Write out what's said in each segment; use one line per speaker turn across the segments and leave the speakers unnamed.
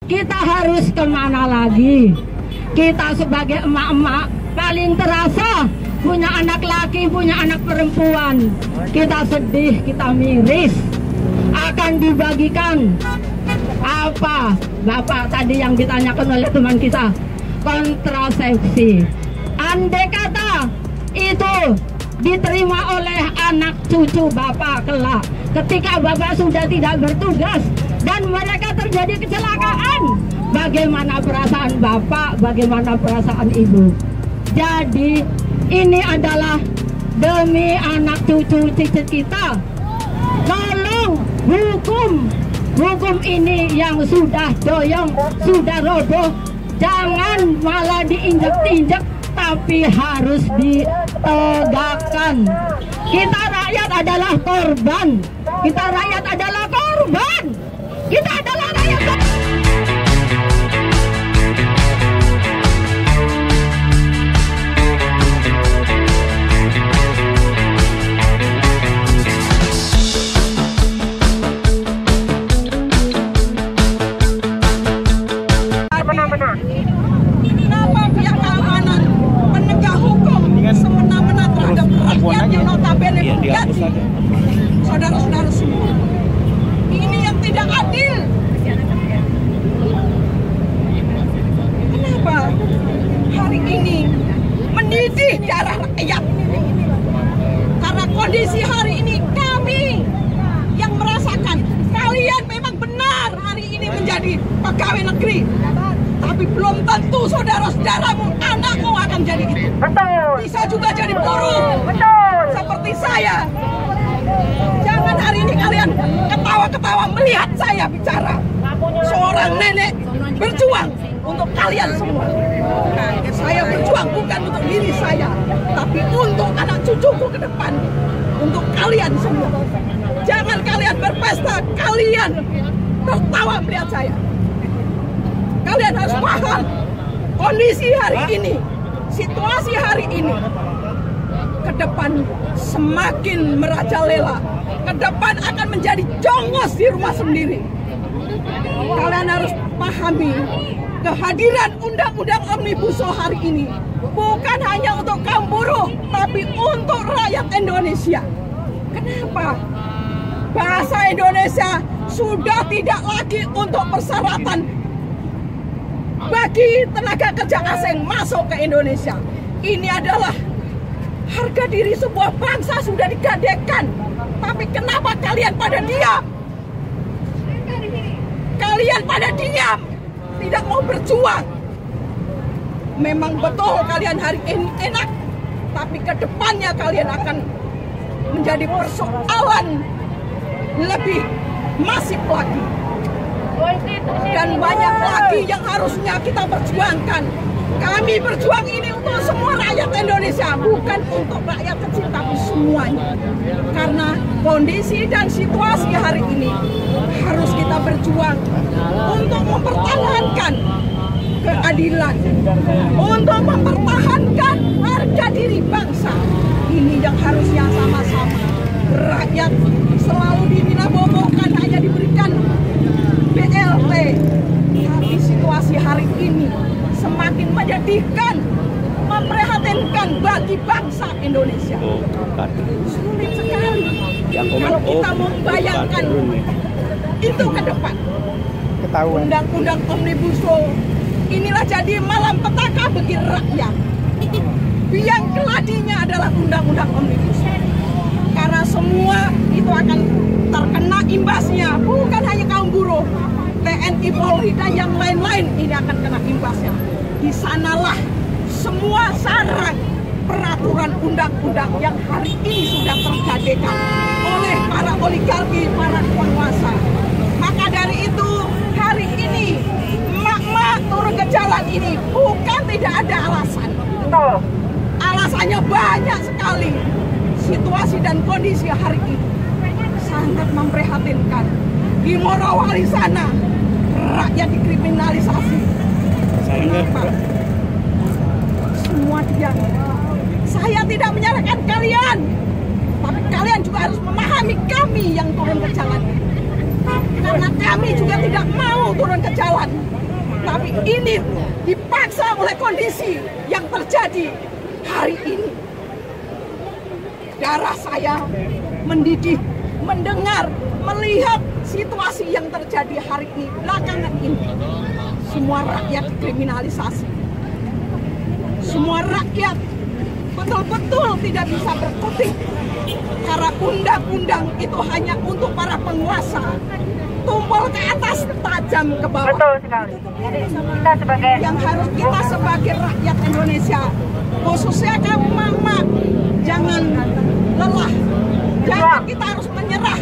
kita harus kemana lagi? Kita sebagai emak-emak paling terasa punya anak laki, punya anak perempuan. Kita sedih, kita miris. Akan dibagikan apa? Bapak tadi yang ditanyakan oleh teman kita, kontrasepsi. Andai kata itu diterima oleh anak cucu Bapak kelak, ketika Bapak sudah tidak bertugas dan mereka terjadi kecelakaan, bagaimana perasaan Bapak, bagaimana perasaan Ibu? Jadi ini adalah demi anak cucu cicit kita. Tolong hukum ini yang sudah doyong, sudah roboh, jangan malah diinjek-injek, tapi harus ditegakkan. Kita rakyat adalah korban. Kita rakyat adalah korban. Kita adalah rakyat.
Kenapa pihak keamanan penegak hukum semena-mena terhadap rakyat yang notabene bergaji? Saudara-saudara semua, ini yang tidak adil. Kenapa hari ini mendidih darah rakyat? Karena kondisi hari ini kami yang merasakan. Kalian memang benar hari ini menjadi pegawai negeri, tapi belum tentu saudara-saudaramu, anakmu akan jadi itu.
Betul.
Bisa juga jadi buruh.
Betul.
Seperti saya. Jangan hari ini kalian ketawa-ketawa melihat saya bicara. Seorang nenek berjuang untuk kalian semua. Saya berjuang bukan untuk diri saya, tapi untuk anak cucuku ke depan. Untuk kalian semua. Jangan kalian berpesta, kalian tertawa melihat saya. Kalian harus paham kondisi hari ini, situasi hari ini. Ke depan semakin merajalela. Ke depan akan menjadi jongos di rumah sendiri. Kalian harus pahami kehadiran Undang-Undang Omnibus Law hari ini bukan hanya untuk kaum buruh, tapi untuk rakyat Indonesia. Kenapa? Bahasa Indonesia sudah tidak lagi untuk persyaratan bagi tenaga kerja asing masuk ke Indonesia. Ini adalah harga diri sebuah bangsa sudah digadekan. Tapi kenapa kalian pada diam? Kalian pada diam, tidak mau berjuang. Memang betul kalian hari ini enak, tapi ke depannya kalian akan menjadi persoalan lebih masif lagi. Dan banyak lagi yang harusnya kita perjuangkan. Kami berjuang ini untuk semua rakyat Indonesia, bukan untuk rakyat kecil, tapi semuanya. Karena kondisi dan situasi hari ini harus kita berjuang untuk mempertahankan keadilan, untuk mempertahankan harga diri bangsa. Ini yang harusnya sama-sama. Rakyat selalu diminabobokan, hanya diberikan BLT. Tapi situasi hari ini semakin menyedihkan, memprihatinkan bagi bangsa Indonesia. Sulit sekali kalau kita membayangkan itu ke depan. Undang-undang Omnibus Law inilah jadi malam petaka bagi rakyat. Yang keladinya adalah undang-undang Omnibus Law. Karena semua itu akan terkena imbasnya, bukan hanya kaum buruh, TNI, Polri, dan yang lain-lain ini akan kena imbasnya. Di sanalah semua sarang peraturan undang-undang yang hari ini sudah tergadekan oleh para oligarki, para penguasa. Maka dari itu hari ini emak-emak turun ke jalan ini bukan tidak ada alasan. Alasannya banyak sekali. Situasi dan kondisi hari ini sangat memprihatinkan. Di Morowali sana rakyat dikriminalisasi. Kenapa? Semua diam. Saya tidak menyalahkan kalian, tapi kalian juga harus memahami kami yang turun ke jalan. Karena kami juga tidak mau turun ke jalan. ini dipaksa oleh kondisi yang terjadi hari ini. Darah saya mendidih mendengar, melihat situasi yang terjadi hari ini belakangan ini. Semua rakyat dikriminalisasi. Semua rakyat betul-betul tidak bisa berkutik. Karena undang-undang itu hanya untuk para penguasa. Tumpul ke atas, tajam ke bawah.
Betul sekali. Jadi kita sebagai
yang harus kita sebagai rakyat Indonesia, khususnya kaum mama, jangan lelah. Jangan kita harus menyerah.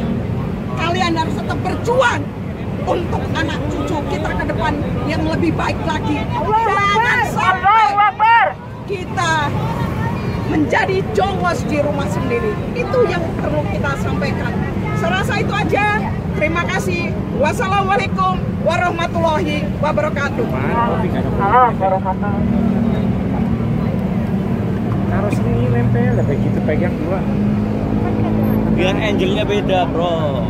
Kalian harus tetap berjuang untuk anak cucu kita ke depan yang lebih baik lagi. Jangan sampai kita menjadi jongos di rumah sendiri. Itu yang perlu kita sampaikan. Serasa itu aja. Terima kasih. Wassalamualaikum warahmatullahi wabarakatuh.
Taruh sini nempel, begitu pegang dua.
Biar angelnya beda, bro.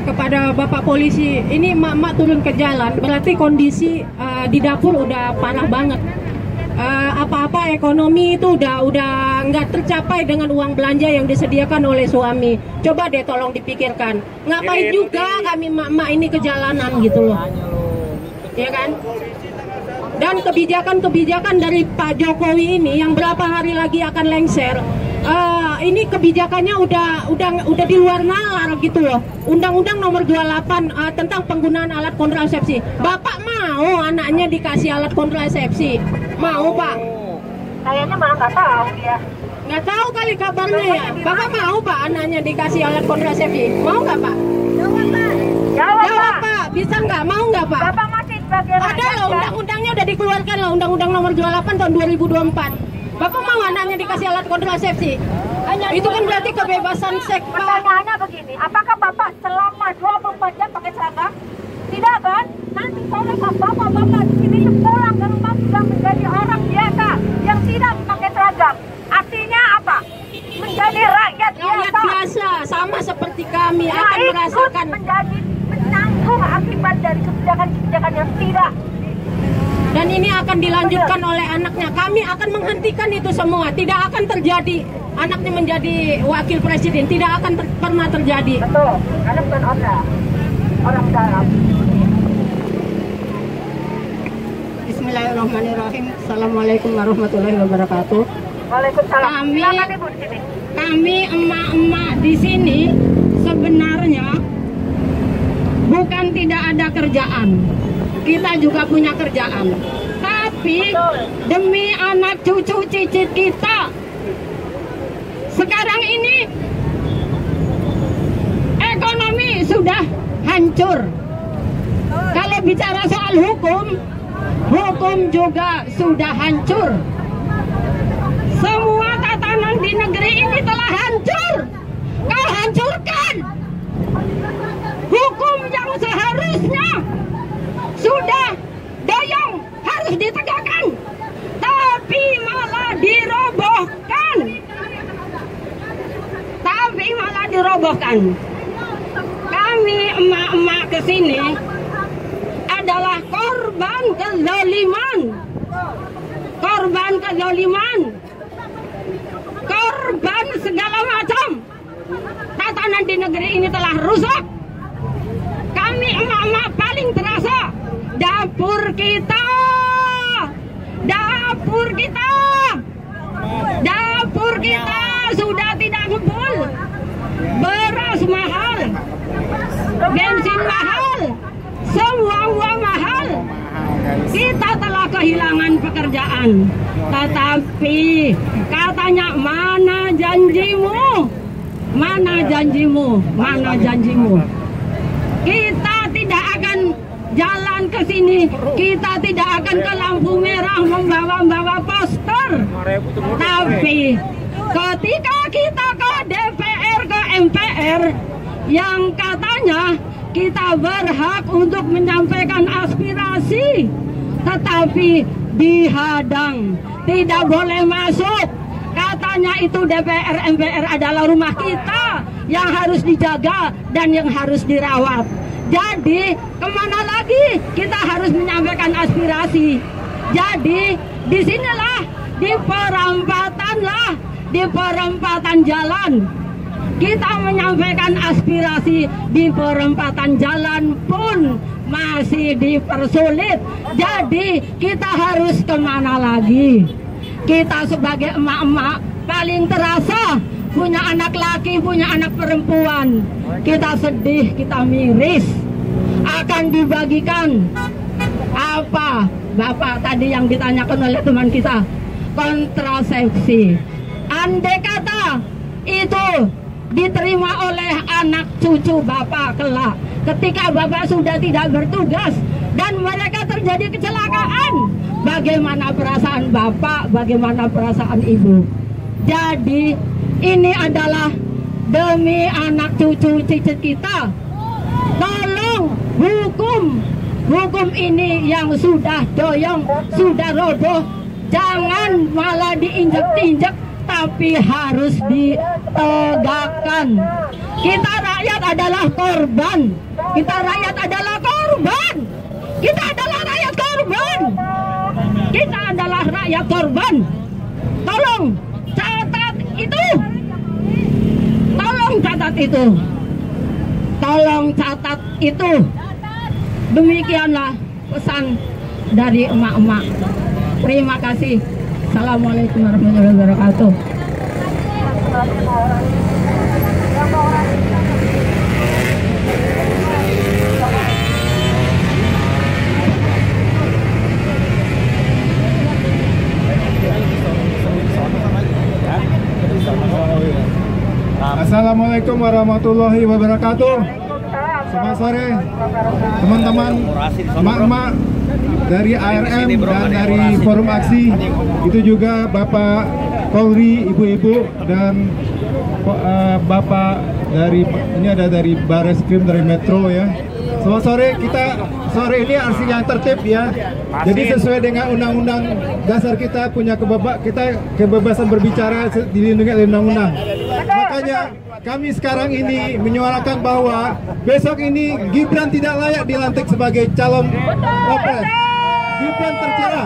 Kepada Bapak Polisi, ini mak-mak turun ke jalan, berarti kondisi di dapur udah parah banget. Apa-apa ekonomi itu udah nggak tercapai dengan uang belanja yang disediakan oleh suami. Coba deh tolong dipikirkan. Ngapain juga kami mak-mak ini ke jalanan gitu loh. Ya kan? Dan kebijakan-kebijakan dari Pak Jokowi ini yang berapa hari lagi akan lengser. Ini kebijakannya udah di luar nalar gitu loh. Undang-Undang nomor 28 tentang penggunaan alat kontrasepsi. Bapak mau anaknya dikasih alat kontrasepsi? Mau, Pak?
kayaknya malah nggak tahu dia.
Nggak tahu kali kabarnya ya. Bapak mau, Pak, anaknya dikasih alat kontrasepsi? Mau nggak, Pak? Jawab, Pak. Bisa nggak? Mau nggak, Pak?
Bapak masih sebagai rakyat.
Ada loh, undang-undangnya udah dikeluarkan loh, Undang-Undang nomor 28 tahun 2024. Bapak mau anaknya dikasih alat kontrasepsi? Itu kan berarti kebebasan seks, Pak.
Pertanyaannya begini, apakah Bapak selama 24 jam pakai seragam? Tidak kan? Nanti sore Bapak di sini pulang ke rumah sudah menjadi orang biasa yang tidak pakai seragam. Artinya apa? Menjadi rakyat
biasa, sama seperti kami akan merasakan
menjadi menanggung akibat dari kebijakan-kebijakan yang tidak.
Dan ini akan dilanjutkan oleh anaknya. Kami akan menghentikan itu semua. Tidak akan terjadi anaknya menjadi wakil presiden. Tidak akan pernah terjadi.
Betul, karena bukan orang dalam.
Bismillahirrahmanirrahim. Assalamualaikum warahmatullahi wabarakatuh.
Waalaikumsalam. Silakan Ibu di sini.
Kami emak-emak di sini sebenarnya bukan tidak ada kerjaan. Kita juga punya kerjaan. Tapi demi anak cucu cicit kita, sekarang ini ekonomi sudah hancur. Kalau bicara soal hukum juga sudah hancur. Semua tatanan di negeri ini telah hancur. Kau hancurkan hukum yang seharusnya sudah doyong harus ditegakkan, tapi malah dirobohkan. Kami emak-emak kesini adalah korban kezaliman, korban segala macam. Tatanan di negeri ini telah rusak. Kami emak-emak paling terasa. Dapur kita sudah tidak ngebul. Beras mahal, bensin mahal, semua uang mahal. Kita telah kehilangan pekerjaan. Tetapi katanya mana janjimu? Kita tidak akan jalan ke sini, kita tidak akan ke lampu merah membawa poster. Tapi ketika kita ke DPR, ke MPR, yang katanya kita berhak untuk menyampaikan aspirasi, tetapi dihadang, tidak boleh masuk. Katanya itu DPR, MPR adalah rumah kita.
yang harus dijaga dan yang harus dirawat. Jadi kemana lagi kita harus menyampaikan aspirasi. Jadi disinilah di perempatan jalan kita menyampaikan aspirasi. Di perempatan jalan pun masih dipersulit. Jadi kita harus kemana lagi? Kita sebagai emak-emak paling terasa punya anak laki, punya anak perempuan. Kita sedih, kita miris. Akan dibagikan apa? Bapak tadi yang ditanyakan oleh teman kita, kontrasepsi. Andai kata itu diterima oleh anak cucu Bapak kelak, ketika Bapak sudah tidak bertugas dan mereka terjadi kecelakaan, bagaimana perasaan Bapak, bagaimana perasaan Ibu? Jadi ini adalah demi anak cucu cicit kita. Tolong hukum ini yang sudah doyong, sudah roboh, jangan malah diinjek-injek, tapi harus ditegakkan. Kita rakyat adalah korban. Kita rakyat adalah korban. Kita adalah rakyat korban. Kita adalah rakyat korban. Tolong catat itu. Tolong catat itu. Tolong catat itu. Demikianlah pesan dari emak-emak. Terima kasih. Assalamualaikum warahmatullahi wabarakatuh.
Assalamualaikum warahmatullahi wabarakatuh. Selamat sore teman-teman, emak-emak dari ARM dan dari Forum Aksi, itu juga Bapak Polri, ibu-ibu, dan Bapak dari ini ada dari Bareskrim dari Metro ya. Selamat sore, kita sore ini aksi yang tertib ya. Jadi sesuai dengan undang-undang dasar kita punya kebebasan berbicara dilindungi oleh undang-undang. Makanya kami sekarang ini menyuarakan bahwa besok ini Gibran tidak layak dilantik sebagai calon Wapres. Gibran tercela,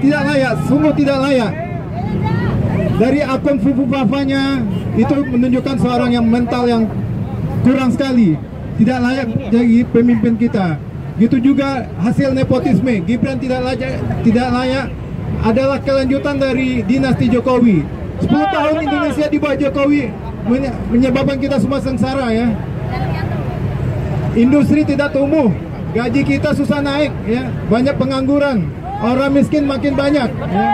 tidak layak, sungguh tidak layak. Dari akun Fufu Bapaknya itu menunjukkan seorang yang mental yang kurang sekali, tidak layak jadi pemimpin kita. Gitu juga hasil nepotisme, Gibran tidak layak adalah kelanjutan dari dinasti Jokowi. 10 tahun Indonesia di bawah Jokowi menyebabkan kita semua sengsara ya. Industri tidak tumbuh, gaji kita susah naik ya, banyak pengangguran, orang miskin makin banyak ya.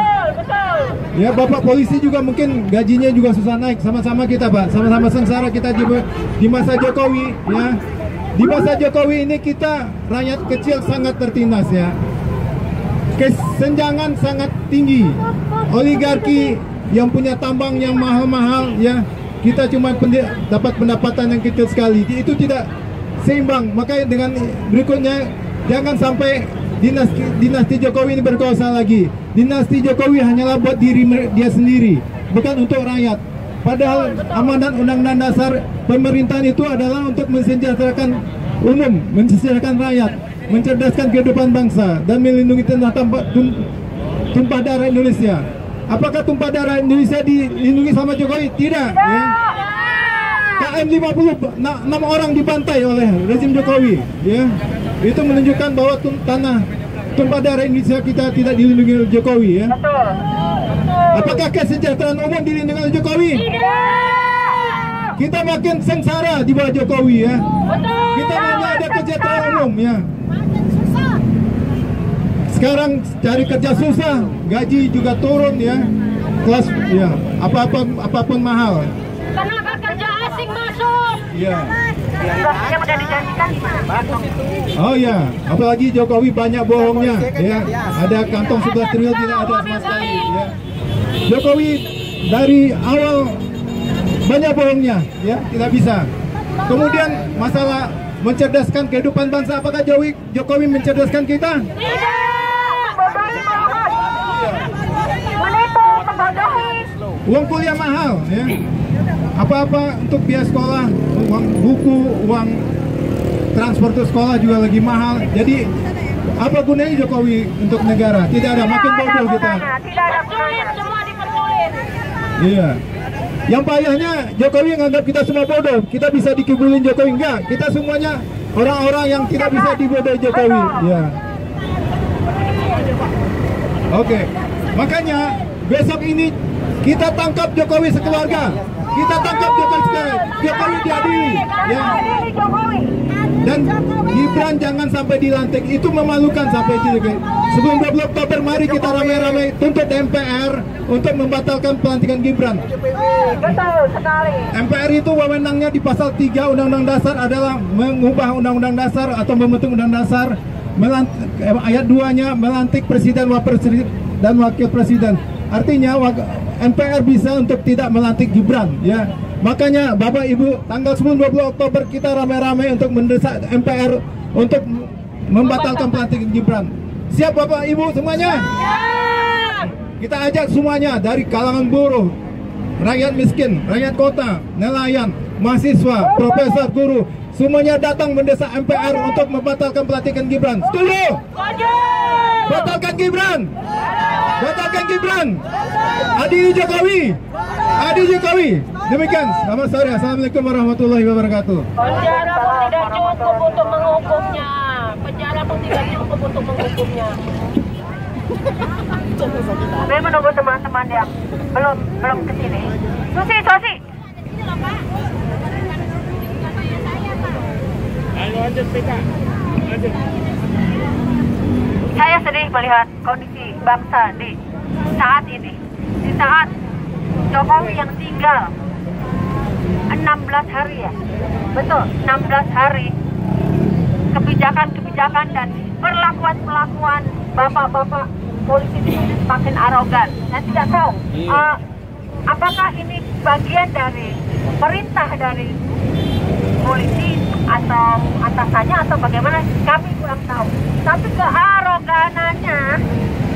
Ya, Bapak polisi juga mungkin gajinya juga susah naik, sama-sama kita Pak, sama-sama sengsara kita di masa Jokowi ya. Di masa Jokowi ini kita rakyat kecil sangat tertindas ya. Kesenjangan sangat tinggi. Oligarki yang punya tambang yang mahal-mahal ya, kita cuma dapat pendapatan yang kecil sekali. Itu tidak seimbang. Makanya dengan berikutnya jangan sampai dinasti Jokowi ini berkuasa lagi. Dinasti Jokowi hanyalah buat diri dia sendiri, bukan untuk rakyat. Padahal amanat undang-undang dasar pemerintahan itu adalah untuk mensejahterakan umum, mensejahterakan rakyat, mencerdaskan kehidupan bangsa, dan melindungi tentang tumpah darah Indonesia. Apakah tumpah darah Indonesia dilindungi sama Jokowi? Tidak. Ya. KM 50, 6 orang dibantai oleh rezim Jokowi. Ya. Itu menunjukkan bahwa tumpah darah Indonesia kita tidak dilindungi oleh Jokowi. Ya. Apakah kesejahteraan umum dilindungi oleh Jokowi? Tidak. Kita makin sengsara di bawah Jokowi ya. Kita hanya ada kesejahteraan umum ya. Sekarang cari kerja susah, gaji juga turun ya. Kelas ya, apapun mahal.
Tenaga kerja asing masuk.
Iya.
Yang udah dijanjikan gimana?
Oh ya, apalagi Jokowi banyak bohongnya ya. Ada kantong 11 triliun tidak ada sama sekali ya. Jokowi dari awal banyak bohongnya ya, tidak bisa. Kemudian masalah mencerdaskan kehidupan bangsa, apakah Jokowi mencerdaskan kita?
Tidak. Menipu, membodohi.
Uang kuliah mahal ya. Apa-apa untuk biaya sekolah, uang buku, uang transport sekolah juga lagi mahal. Jadi apa gunanya Jokowi untuk negara? Tidak ada, makin bodoh kita.
Tidak ada gunanya. Semua dipersulit.
Iya. Yang payahnya Jokowi nganggap kita semua bodoh. Kita bisa dikibulin Jokowi, enggak? Kita semuanya orang-orang yang tidak bisa dibodohi Jokowi. Ya. Oke. Makanya besok ini kita tangkap Jokowi sekeluarga. Kita tangkap Jokowi diadili. Ya. Dan Gibran jangan sampai dilantik, itu memalukan sampai jadi. Sebelum 20 Oktober mari kita ramai-ramai tuntut MPR untuk membatalkan pelantikan Gibran.
Betul sekali.
MPR itu wewenangnya di pasal 3 Undang-Undang Dasar adalah mengubah Undang-Undang Dasar atau membentuk Undang Dasar. Ayat 2-nya melantik Presiden, Wakil dan Wakil Presiden. Artinya MPR bisa untuk tidak melantik Gibran, ya. Makanya Bapak Ibu, tanggal 10-20 Oktober kita ramai-ramai untuk mendesak MPR untuk membatalkan pelantikan Gibran. Siap Bapak Ibu semuanya? Kita ajak semuanya dari kalangan buruh, rakyat miskin, rakyat kota, nelayan, mahasiswa, profesor, guru, semuanya datang mendesak MPR untuk membatalkan pelantikan Gibran. Setuju? Batalkan Gibran. Batalkan Gibran. Adili Jokowi. Adili Jokowi. Demikian. Selamat sore. Assalamualaikum warahmatullahi wabarakatuh.
Penjara pun tidak cukup untuk menghukumnya. Penjara pun tidak cukup untuk menghukumnya.
Kami menunggu teman-teman yang belum kesini. Susi.
Lanjut, Pika. Lanjut.
Saya sedih melihat kondisi bangsa di saat ini. Di saat Jokowi yang tinggal 16 hari ya. Betul, 16 hari. Kebijakan-kebijakan dan perlakuan-perlakuan bapak-bapak polisi ini semakin arogan. Saya tidak tahu apakah ini bagian dari perintah dari polisi atau atasannya atau bagaimana, kami kurang tahu. Tapi kearoganannya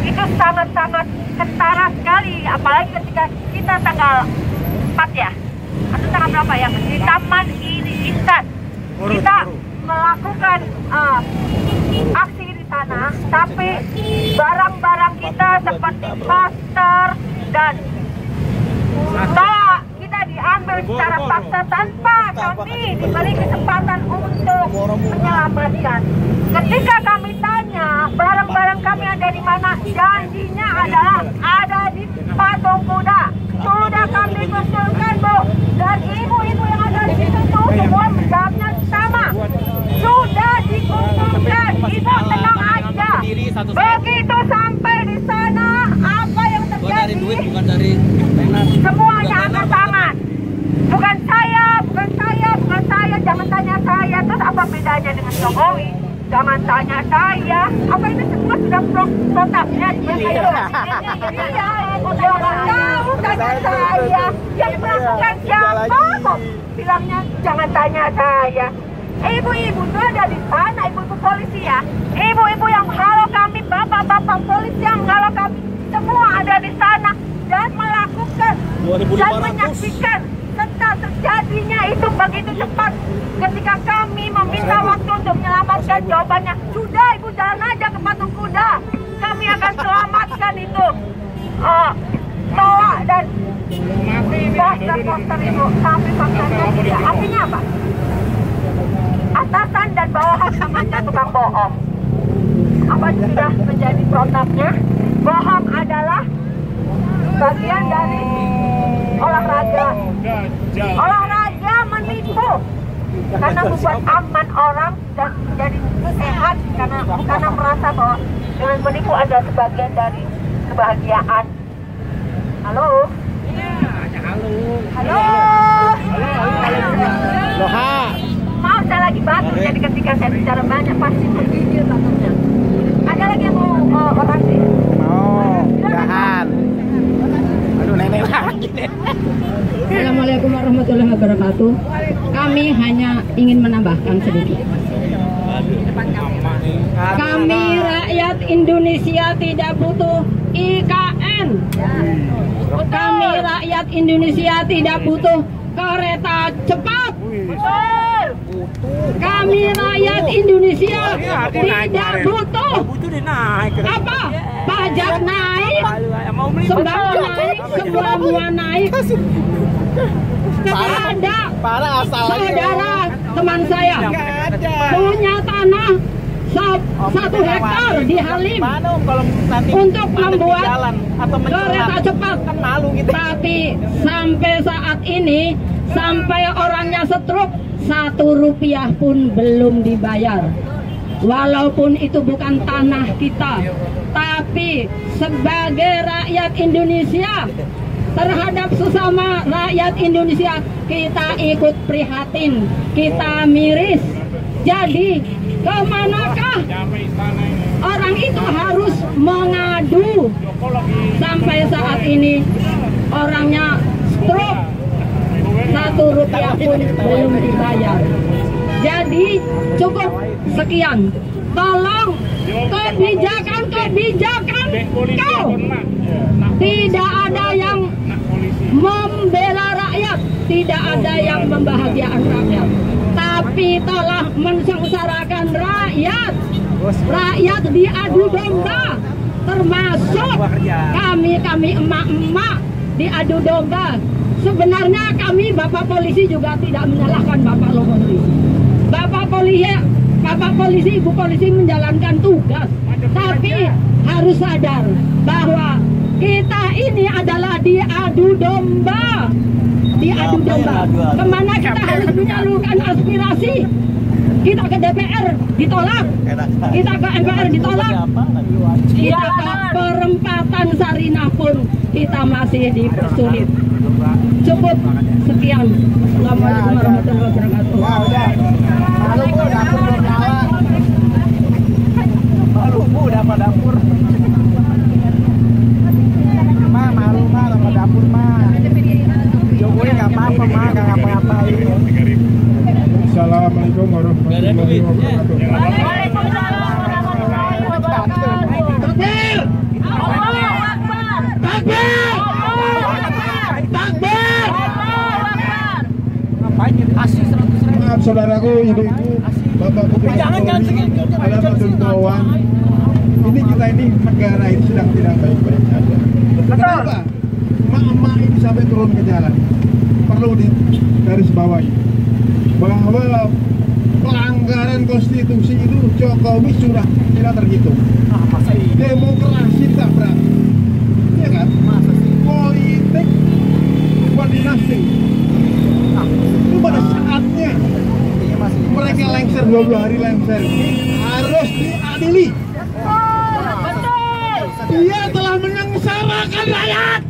itu sangat-sangat kentara sekali, apalagi ketika kita tanggal 4 ya, atau tanggal berapa ya, di Taman Intan kita melakukan aksi di sana, tapi barang-barang kita seperti masker dan kita diambil secara paksa tanpa kami diberi kesempatan untuk menyelamatkan. Ketika kami tanya barang-barang kami ada di mana, janjinya adalah ada di patung kuda. Sudah kami kumpulkan, Bu, dan ibu-ibu yang ada di situ semua menjawabnya sama. Sudah dikumpulkan, Ibu tenang aja. Begitu sampai di sana, apa yang terjadi? Semuanya angkat tangan. Bukan saya, jangan tanya saya. Terus apa bedanya dengan Jokowi? Jangan tanya saya. Apa ini semua sudah protapnya? Iya, jangan tahu tanya saya. Yang melakukan siapa kok? Bilangnya jangan tanya saya. Ibu-ibu itu ada di sana, ibu-ibu polisi ya. Ibu-ibu yang halau kami, bapak-bapak polisi yang halau kami, semua ada di sana dan melakukan dan menyaksikan tentang terjadinya itu begitu cepat. Ketika kami meminta waktu untuk menyelamatkan, jawabannya sudah ibu jalan aja ke patung kuda, kami akan selamatkan itu toa dan poster ibu sampai faktanya tidak. Artinya apa? Atasan dan bawahan sama tukang bohong. Apa sudah menjadi protapnya? Bohong adalah bagian dari olahraga. Olahraga menipu karena membuat aman orang dan menjadi sehat karena merasa bahwa dengan menipu ada sebagian dari kebahagiaan. Halo. Halo. Maaf, saya lagi batuk, jadi ketika saya bicara banyak pasti menggigil batuknya. Ada lagi yang mau orasi?
Jangan. Aduh, nenek lagi.
Assalamualaikum warahmatullahi wabarakatuh. Kami hanya ingin menambahkan sedikit. Kami rakyat Indonesia tidak butuh IKN. Kami rakyat Indonesia tidak butuh kereta cepat. Kami rakyat Indonesia tidak butuh apa pajak naik, sembako naik, semua naik. Ada saudara teman saya punya tanah 1 hektar di Halim untuk membuat kereta cepat, tapi sampai saat ini, sampai orangnya stroke, 1 rupiah pun belum dibayar. Walaupun itu bukan tanah kita, tapi sebagai rakyat Indonesia, terhadap sesama rakyat Indonesia, kita ikut prihatin, kita miris. Jadi kemanakah orang itu harus mengadu? Sampai saat ini orangnya stroke, 1 rupiah pun belum dibayar. Jadi cukup sekian. Tolong kebijakan kau, tidak ada yang membela rakyat, tidak ada yang membahagiakan rakyat, tapi telah mensengsarakan rakyat. Rakyat diadu domba, termasuk kami emak-emak diadu domba. Sebenarnya kami Bapak Polisi juga tidak menyalahkan Bapak Polisi. Bapak Polisi, Ibu Polisi menjalankan tugas, tapi harus sadar bahwa kita ini adalah diadu domba. Kemana kita harus menyalurkan aspirasi? Kita ke DPR ditolak, kita ke MPR ditolak, kita ke perempatan Sarinah pun kita masih dipersulit. Cukup sekian. Assalamualaikum warahmatullahi wabarakatuh.
Malu Bu, dapur belum nyala. Malu Bu, dapat dapur. Malu dapat dapur Jokowi nggak apa-apa nggak ngapa-ngapain.
Assalamualaikum warahmatullahi wabarakatuh.
Waalaikumsalam warahmatullahi wabarakatuh.
Takbir!
Allahu Akbar.
Takbir! Takbir! Maaf saudaraku, ibu-ibu, bapak putri, alamatun kawan. Ini kita ini negara ini sedang tidak baik-baik saja. Kenapa? Emak-emak ini sampai turun ke jalan. Perlu digarisbawahi bahwa pelanggaran konstitusi itu Jokowi sudah tidak terhitung. Demokrasi tak berani, ya kan? Politik buat dinasti. Itu pada saatnya mereka lengser 20 hari lengser harus diadili. Dia telah menyengsarakan rakyat.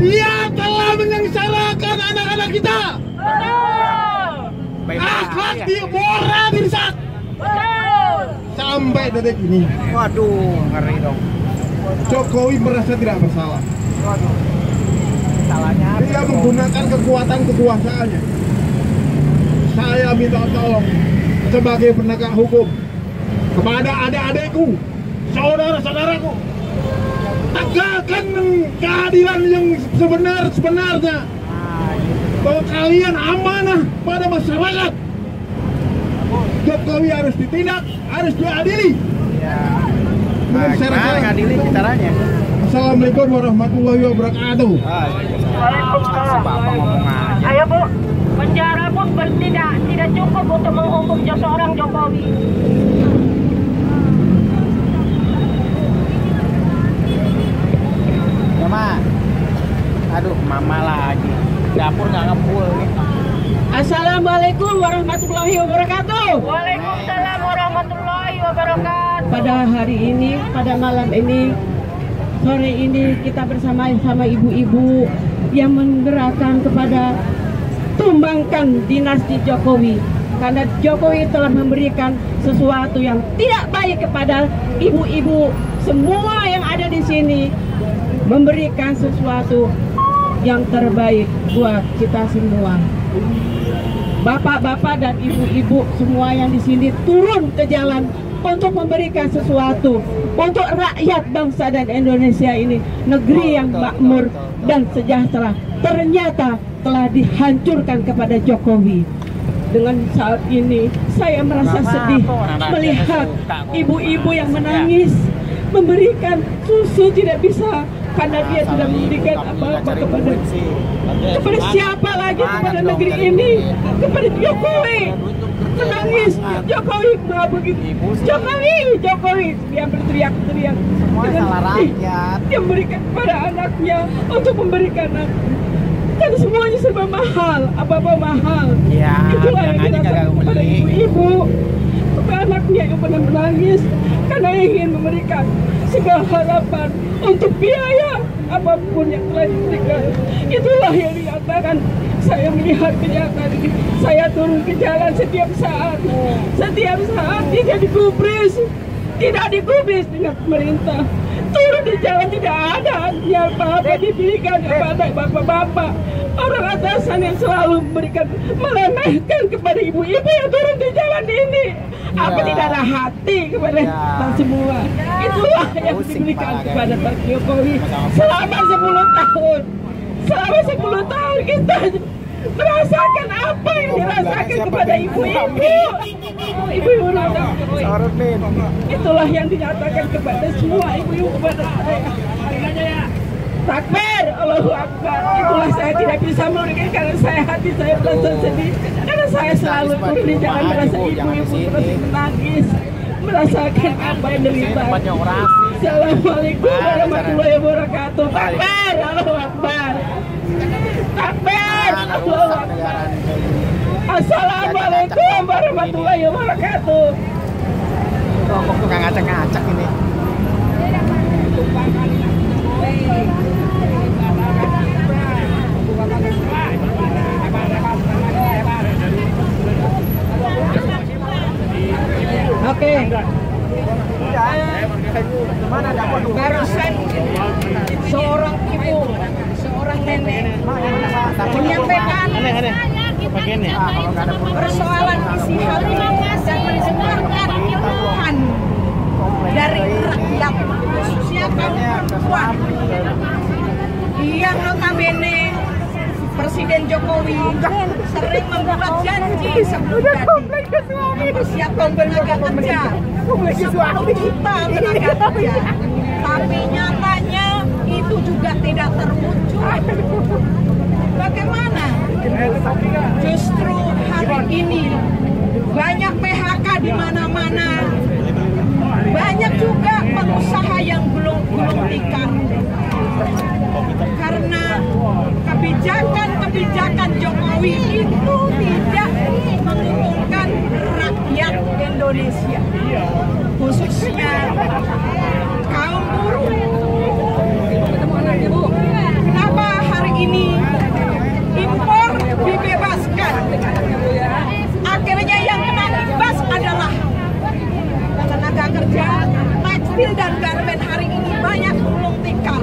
Dia telah menyengsarakan anak-anak kita. Akhlak diborah dirusak. Sampai detik ini.
Waduh, ngeri dong.
Jokowi merasa tidak bersalah.
Salahnya
Dia menggunakan kekuatan kekuasaannya. Saya minta tolong sebagai penegak hukum kepada adik-adikku, saudara-saudaraku, tegakkan keadilan yang sebenar-benarnya. Bahwa kalian amanah pada masyarakat. Jokowi harus ditindak, harus diadili.
Nah, gimana ngadili caranya?
Assalamualaikum warahmatullahi wabarakatuh.
Bapak ngomong aja.
Ayo Bu, penjara pun tidak cukup untuk menghukum seorang Jokowi.
Ya Ma. Aduh, mama lagi. Dapur nggak ngepul nih.
Assalamualaikum warahmatullahi wabarakatuh.
Waalaikumsalam warahmatullahi wabarakatuh.
Pada hari ini, pada malam ini, sore ini kita bersama ibu-ibu yang menggerakkan kepada tumbangkan dinasti Jokowi, karena Jokowi telah memberikan sesuatu yang tidak baik kepada ibu-ibu semua yang ada di sini, memberikan sesuatu yang terbaik buat kita semua. Bapak-bapak dan ibu-ibu semua yang di sini turun ke jalan
untuk memberikan sesuatu untuk rakyat bangsa dan Indonesia ini, negeri yang makmur dan sejahtera, ternyata telah dihancurkan kepada Jokowi. Dengan saat ini saya merasa sedih melihat ibu-ibu yang menangis memberikan susu tidak bisa karena dia tidak memberikan apa-apa kepada siapa lagi, kepada negeri ini, kepada Jokowi. Menangis, Jokowi begitu, Jokowi, dia berteriak-teriak. Dia memberikan kepada anaknya untuk memberikan kan semuanya serba mahal, apa-apa mahal. Itulah yang dirasakan kepada ibu-ibu, kepada anaknya yang pernah menangis karena ingin memberikan segala harapan untuk biaya apapun yang telah diberikan. Itulah yang dinyatakan. Saya melihat kenyataan ini, saya turun ke jalan setiap saat tidak digubris dengan pemerintah. Turun di jalan tidak ada apa-apa diberikan kepada bapak-bapak, orang atasan yang selalu memberikan meremehkan kepada ibu-ibu yang turun di jalan ini. Apa tidak ada hati kepada kita semua? Itulah yang diberikan kepada Pak Jokowi selama 10 tahun. Selama 10 tahun kita merasakan apa yang dirasakan kepada ibu-ibu. Ibu-ibu itulah yang dinyatakan kepada semua ibu-ibu kepada saya. Takbir, Allahu Akbar. Itulah saya tidak bisa memberikan karena hati saya merasa sedih. Karena saya selalu turun di jalan merasa ibu-ibu terus menangis, merasakan apa yang derita. Assalamualaikum warahmatullahi wabarakatuh. Takbir, Allahu Akbar. Takbir, Allahu Akbar. Assalamualaikum warahmatullahi wabarakatuh.
Kok tukang ngacak-ngacak ini.
Oke.
Barusan seorang ibu, seorang nenek menyampaikan persoalan isi hati dan mendengarkan keluhan dari rakyat, khususnya kaum perempuan yang notabene Presiden Jokowi sering membuat janji sebelum mempersiapkan tenaga kerja 10 juta tenaga kerja, tapi nyatanya itu juga tidak terwujud. Bagaimana? Justru hari ini banyak PHK di mana-mana, banyak juga pengusaha yang belum tikar karena kebijakan Jokowi itu tidak menguntungkan rakyat Indonesia, khususnya kaum buruh. Kenapa hari ini impor dibebaskan? Akhirnya yang kena imbas adalah tenaga kerja tekstil dan garmen. Hari ini banyak gulung tikar.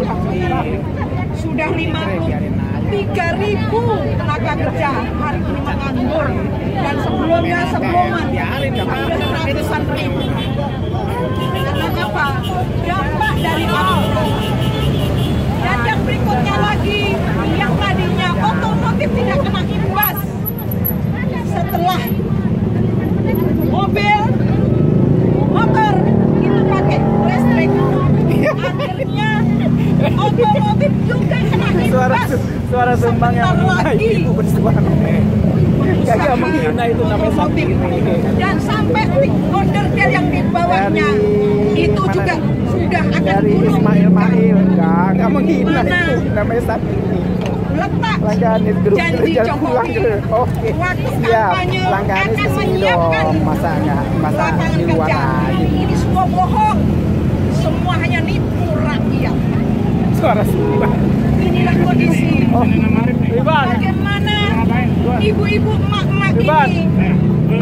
Sudah 53.000 tenaga kerja hari ini menganggur, dan sebelumnya hampir ratusan ribu. Karena apa? Dampak dari apa? Dan yang berikutnya lagi, yang tadinya otomotif tidak kena imbas setelah mobil, motor itu pakai listrik, akhirnya otomotif juga kena imbas.
Suara sumbang yang lagi ibu bersuara kagak menghina itu namanya otomotif.
Dan sampai onderdil yang di bawahnya itu juga sudah akan turun.
Enggak menghina itu namanya sapi ini.
Letak janji Jokowi waktu kampanye akan menyiapkan lapangan kerja. Ini semua bohong, semua hanya nipu rakyat.
Suara sumbang.
Inilah kondisi. Bagaimana ibu-ibu emak-emak ini,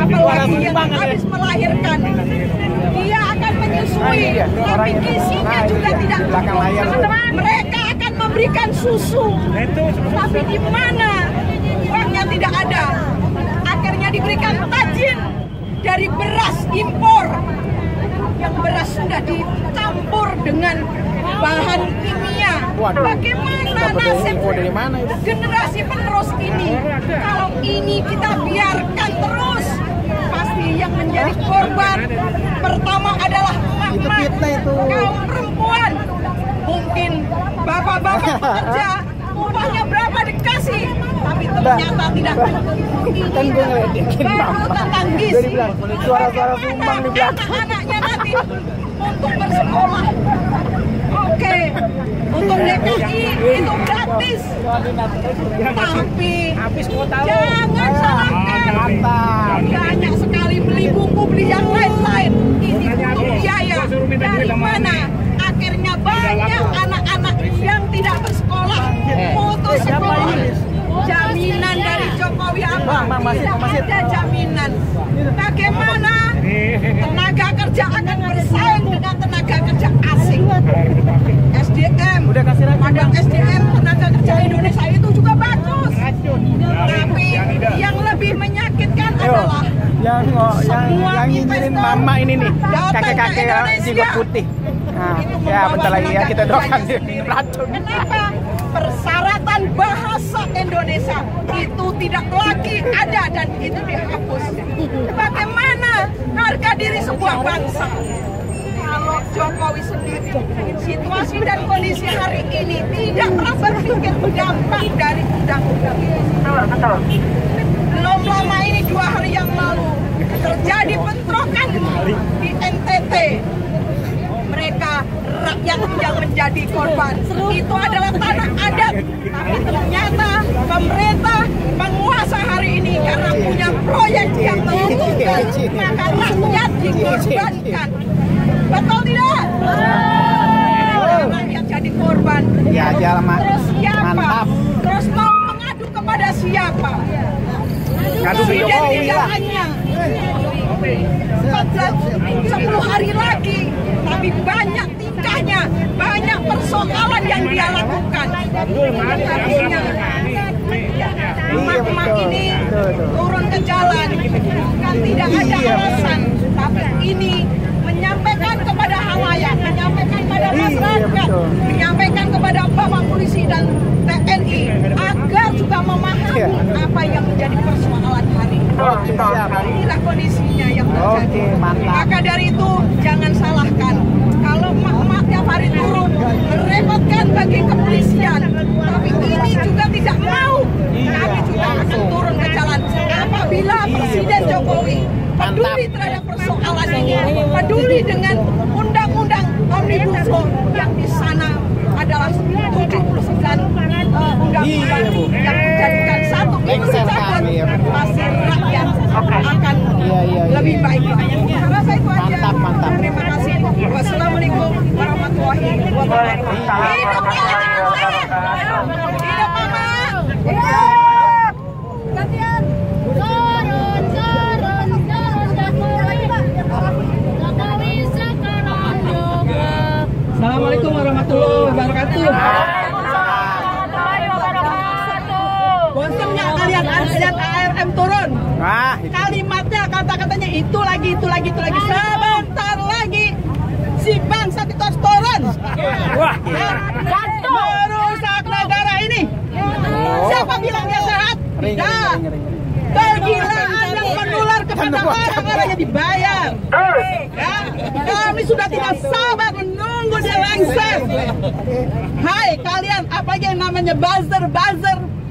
apalagi yang habis melahirkan, dia akan menyusui, tapi gizinya juga tidak cukup. Mereka akan memberikan susu, tapi di mana uangnya tidak ada. Akhirnya diberikan tajin dari beras impor sudah dicampur dengan bahan kimia. Bagaimana nasib generasi penerus ini? Kalau ini kita biarkan terus, pasti yang menjadi korban pertama adalah emak-emak, kaum perempuan. Mungkin bapak-bapak pekerja upahnya berapa dikasih, tapi ternyata tidak tentang gizi.
Suara-suara sumbang di belakang.
Anak-anaknya nanti untuk bersekolah. Oke, untuk DKI itu gratis. Tapi jangan salahkan. Banyak sekali beli buku, beli yang lain-lain. Ini butuh biaya. Dari mana? Akhirnya banyak anak-anak yang tidak bersekolah, putus sekolah. Jaminan dari Jokowi apa? Tidak ada jaminan. Bagaimana tenaga kerja akan bersaing dengan tenaga kerja asing? SDM, padang SDM tenaga kerja Indonesia itu juga bagus. Tapi yang lebih menyakitkan adalah
yang nyinyirin mama ini nih, kakek-kakek jenggot putih. Nah, ya bentar lagi ya kita doakan racun.
Kenapa? Persyaratan bahasa Indonesia itu tidak lagi ada dan itu dihapus. Bagaimana harga diri sebuah bangsa? Kalau Jokowi sendiri, situasi dan kondisi hari ini tidak pernah berpikir dampak dari undang-undang ini. Belum lama ini 2 hari yang lalu terjadi bentrokan di NTT. Mereka rakyat yang menjadi korban itu adalah tanah adat, tapi ternyata pemerintah penguasa hari ini karena punya proyek yang menguntungkan, maka rakyat dikorbankan. Betul tidak? Rakyat jadi korban.
Ya,
terus siapa?
mantap.
Terus mau mengadu kepada siapa?
Ngadu ke Jokowi lah.
10 hari lagi, tapi banyak tingkahnya, banyak persoalan yang dia lakukan. Artinya emak-emak ini turun ke jalan kan tidak ada alasan, tapi ini menyampaikan kepada halayak, menyampaikan kepada masyarakat, menyampaikan kepada Bapak Polisi dan TNI agar juga memahami apa yang menjadi persoalan hari ini. Inilah kondisinya yang terjadi. Maka dari itu jangan salahkan kalau emak-emak tiap hari turun merepotkan bagi kepolisian, tapi ini juga tidak mau. Kami juga akan turun ke jalan apabila Presiden Jokowi peduli terhadap persoalan ini, peduli dengan undang-undang Omnibus Law yang di sana adalah 79 undang-undang yang menjadikan satu kebijakan pasti rakyat akan lebih baik. Karena saya itu aja. Terima kasih. Wassalamualaikum warahmatullahi wabarakatuh. Hidup hidup mama. Hidup. Gantian.
Assalamualaikum warahmatullahi wabarakatuh. Bosan nggak kalian lihat ARM turun? Kalimatnya, kata-katanya itu lagi. Sebentar lagi si bangsa itu harus turun. Merusak negara ini. Siapa bilang dia sehat? Tidak. Kegilaan yang menular kepada orang-orang yang dibayar. Ya, kami sudah tidak sabar menunggu dia lengser. Hai kalian, apalagi yang namanya buzzer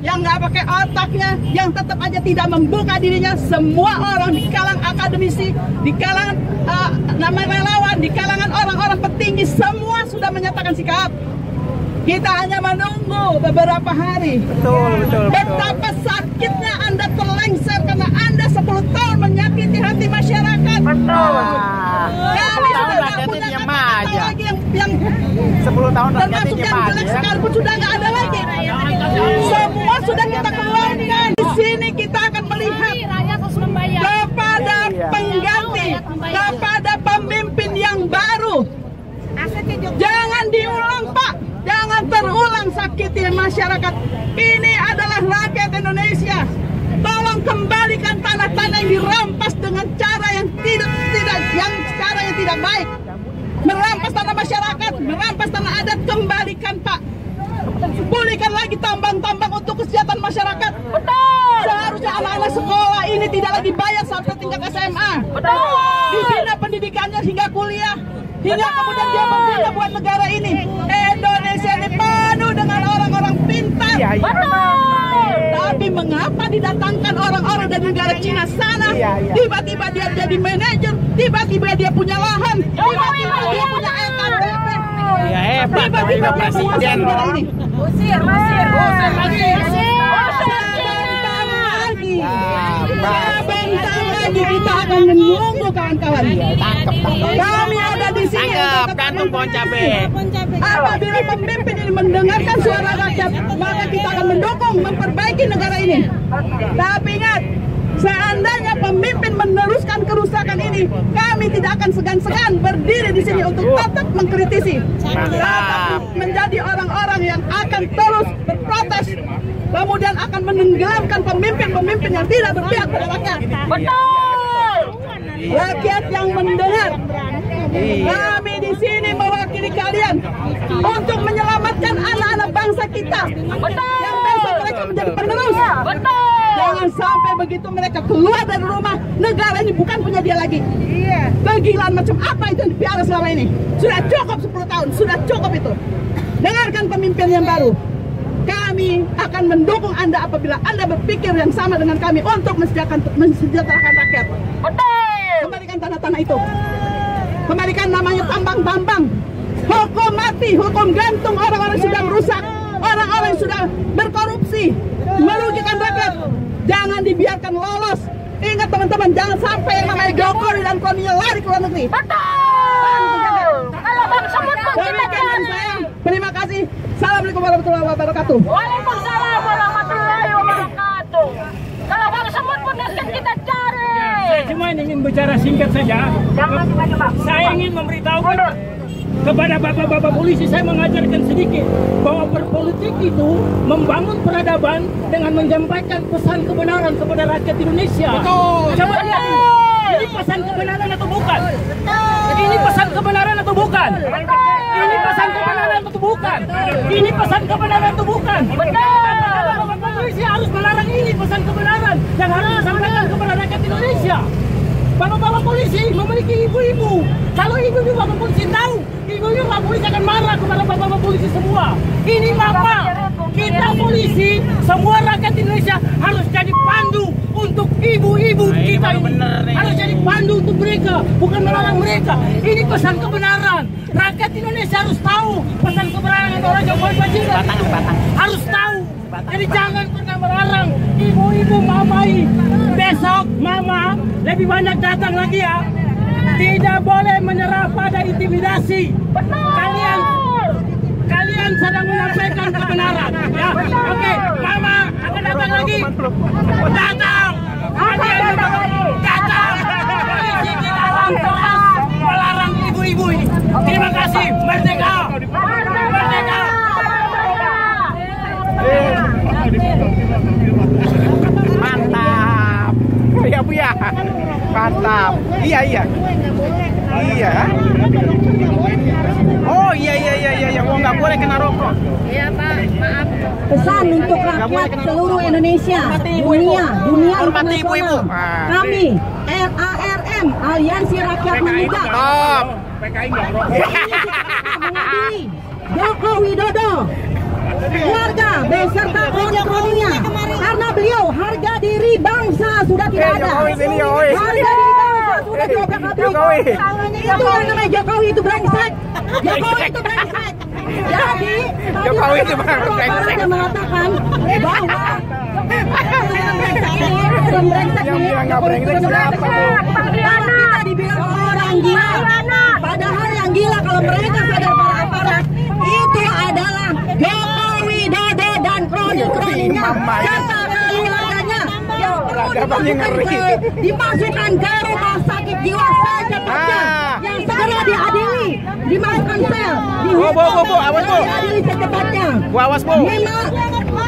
yang nggak pakai otaknya, yang tetap aja tidak membuka dirinya. Semua orang di kalangan akademisi, di kalangan namanya relawan, di kalangan orang-orang petinggi, semua sudah menyatakan sikap. Kita hanya menunggu beberapa hari. Betul. Betapa sakitnya Anda terlengser karena Anda 10 tahun menyakiti hati masyarakat. Betul. Kami sudah nggak punya kata-kata lagi yang
10 tahun
termasuk yang jelek sekalipun sudah nggak ada lagi. Semua sudah kita keluarkan. Di sini kita akan melihat kepada pengganti, kepada pemimpin yang baru. Jangan diulang, Pak. Jangan terulang sakiti masyarakat. Ini adalah rakyat Indonesia. Tolong kembalikan tanah-tanah yang dirampas dengan cara yang tidak baik.
merampas tanah masyarakat, merampas tanah adat. Kembalikan, Pak. Pulihkan lagi tambang-tambang untuk kesejahteraan masyarakat. Betul. Seharusnya anak-anak sekolah ini tidak lagi bayar sampai tingkat SMA. Betul. Dibina pendidikannya hingga kuliah, hingga kemudian dia berguna buat negara ini. Indonesia ini penuh dengan orang-orang pintar. Betul. Tapi mengapa didatangkan orang-orang dari negara Cina sana? Tiba-tiba dia jadi manajer, tiba-tiba dia punya lahan, tiba-tiba dia punya EKTP.
Ya hebat, tiba-tiba presiden.
Usir lagi.
Bentar lagi kita akan menunggu kawan-kawan. Kami ada di sini.
Tangkap, gantung pohon cabai.
Apabila pemimpin ini mendengarkan suara rakyat, maka kita akan mendukung memperbaiki negara ini. Tapi ingat, seandainya pemimpin meneruskan kerusakan ini, kami tidak akan segan-segan berdiri di sini untuk tetap mengkritisi, tetap menjadi orang-orang yang akan terus berprotes, kemudian akan menenggelamkan pemimpin-pemimpin yang tidak berpihak pada rakyat. Betul. Rakyat yang mendengar, kami di sini mewakili kalian untuk menyelamatkan anak-anak bangsa kita. Betul. Yang besok mereka menjadi penerus. Betul. Jangan sampai begitu mereka keluar dari rumah, negara ini bukan punya dia lagi. Kegilaan macam apa itu yang dipiara selama ini? Sudah cukup 10 tahun, sudah cukup itu. Dengarkan pemimpin yang baru. Kami akan mendukung Anda apabila Anda berpikir yang sama dengan kami untuk mensejahterakan rakyat. Betul. Kembalikan tanah-tanah itu. Kembalikan namanya tambang-tambang. Hukum mati, hukum gantung orang-orang yang sudah merusak, orang-orang yang sudah berkorupsi, merugikan rakyat. Jangan dibiarkan lolos. Ingat teman-teman, jangan sampai yang namanya Jokowi dan kroninya lari ke luar negeri. Betul. Kalau Bang Semut pun kita sayang. Terima kasih. Assalamualaikum warahmatullahi wabarakatuh.
Waalaikumsalam warahmatullahi wabarakatuh. Kalau Bang Semut pun akan kita cari.
Saya cuma ingin bicara singkat saja. Saya ingin memberitahukan kepada bapak-bapak polisi, saya mengajarkan sedikit bahwa berpolitik itu membangun peradaban dengan menyampaikan pesan kebenaran kepada rakyat Indonesia. Betul. Coba lihat ini pesan kebenaran atau bukan? Ini pesan kebenaran atau bukan? Ini pesan kebenaran atau bukan? Ini pesan kebenaran atau bukan? Bapak polisi harus melarang ini pesan kebenaran yang harus disampaikan kepada rakyat Indonesia. Bapak-bapak polisi memiliki ibu-ibu. Kalau ibu-ibu bapak polisi tahu, ibu-ibu bapak polisi akan marah kepada bapak-bapak polisi semua. Ini mama, kita polisi, semua rakyat Indonesia harus jadi pandu untuk ibu-ibu kita ini. Harus jadi pandu untuk mereka, bukan melarang mereka. Ini pesan kebenaran. Rakyat Indonesia harus tahu pesan kebenaran orang Jokowi Bajingan. Harus tahu. Jadi jangan pernah melarang ibu-ibu mamai. Besok mama lebih banyak datang lagi ya. Tidak boleh menyerah pada intimidasi. Kalian sedang menyampaikan kebenaran ya. Oke, mama akan datang lagi. Datang. Datang. Polisi dilarang keras melarang ibu-ibu ini. Terima kasih. Merdeka. Merdeka.
Mantap. Ya Bu ya. Mantap. Iya. Oh iya. Oh nggak boleh kena rokok.
Iya Pak, maaf.
Pesan untuk rakyat seluruh Indonesia, dunia internasional. Kami LARM, Aliansi Rakyat Muda.
Stop.
Mengadili Joko Widodo, keluarga beserta kroni-kroninya, karena beliau harga diri bangsa sudah tidak ada. Harga diri bangsa sudah diobrak-abrik. Itu yang namanya Jokowi itu brengsek. Jokowi itu brengsek. Jadi
Jokowi itu brengsek.
Dia mengatakan bahwa
yang bilang nggak brengsek siapa tuh?
kita dibilang orang gila. Padahal yang gila kalau mereka sadar para aparat itu adalah Joko Widodo dan kroni-kroninya serta keluarganya yang perlu dimasukkan ke rumah sakit jiwa secepatnya, yang segera diadili, dimasukkan sel, diadili secepatnya.
Awas Bu.
Memang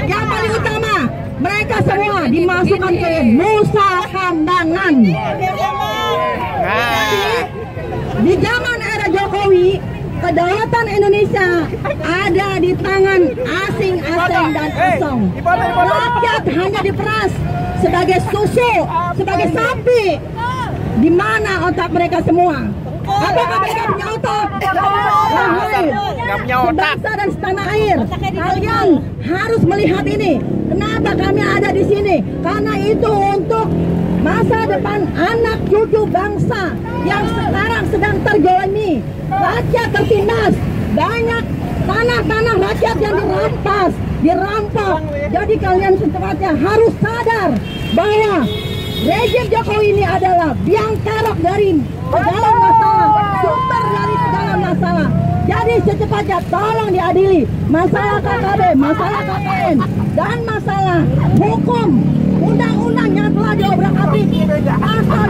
yang paling utama mereka semua dimasukkan ke Nusa Kambangan. Di zaman era Jokowi Jokowi, kedaulatan Indonesia ada di tangan asing-asing dan asong. Rakyat hanya diperas sebagai susu, sebagai sapi. Di mana otak mereka semua? Apakah mereka punya otak? Sebangsa dan setanah air, kalian harus melihat ini. Kenapa kami ada di sini? Karena itu untuk masa depan anak cucu bangsa yang sekarang sedang tergolemi. Rakyat tertindas, banyak tanah-tanah rakyat yang dirampas, dirampok. Jadi kalian secepatnya harus sadar bahwa rejim Jokowi ini adalah biang kerok dari segala masalah, sumber dari segala masalah. Jadi secepatnya tolong diadili masalah KKB, masalah KKN, dan masalah hukum undang-undang yang telah diobrak-abrik pasal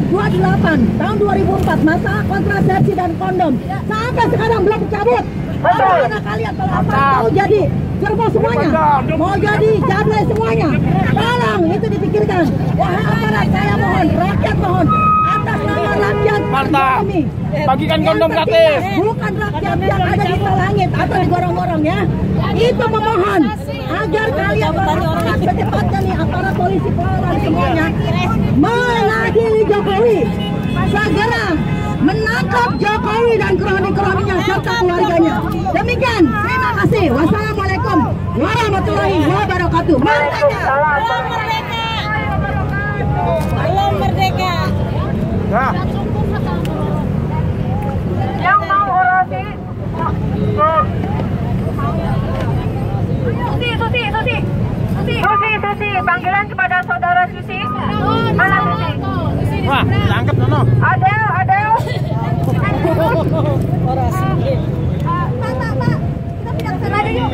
28 tahun 2004 masalah kontrasepsi dan kondom sampai sekarang belum dicabut. Karena kalian telah mau jadi gerbong semuanya, mau jadi jadwal semuanya. Tolong itu dipikirkan. Wahai aparat, saya mohon, rakyat mohon, atas nama rakyat kami,
bagikan kondom gratis.
Bukan rakyat yang ada di langit atau di gorong-gorong ya. Itu memohon agar kalian secepatnya nih aparat polisi Polri semuanya mengadili Jokowi, segera menangkap Jokowi dan kroni-kroninya serta keluarganya. Demikian, terima kasih. Wassalamualaikum warahmatullahi wabarakatuh. Merdeka!
Belum merdeka.
Nah.
Yang mau orasi, Susi, panggilan kepada saudara Susi. Mana Susi?
Wah, tangkap Nono.
Adel. Pak, kita pindah ke sana yuk.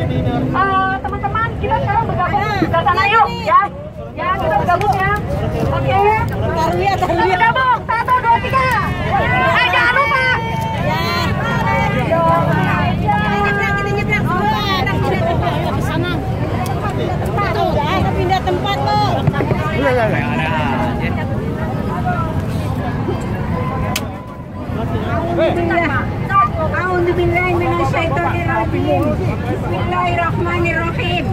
Teman-teman, kita sekarang bergabung ke sana yuk, ya. Ya, kita bergabung ya. Oke. Kita bergabung. 1, 2, 3. Jangan lupa.
Kita pindah tempat loh.
Iya.
Bismillahirrahmanirrahim.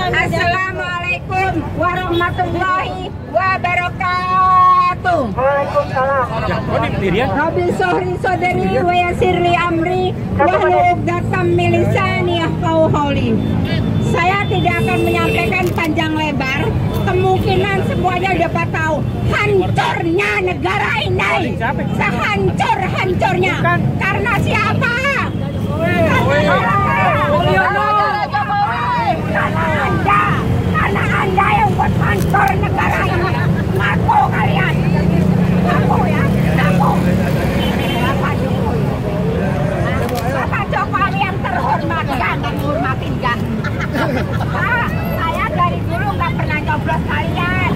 Assalamualaikum warahmatullahi wabarakatuh. Rabbil sahri sadri wa yassirli amri wahlul 'uqdatam min lisani yafqahu qawli. Saya tidak akan menyampaikan panjang lebar. Kemungkinan semuanya dapat tahu hancurnya negara ini. Sehancur-hancurnya. Karena siapa? Karena Anda yang buat hancur negara ini. Ngaku kalian. Ngaku ya. Ngaku. Bapak Jokowi yang terhormat dan menghormatin gak? Pak, saya dari dulu nggak pernah nyoblos kalian.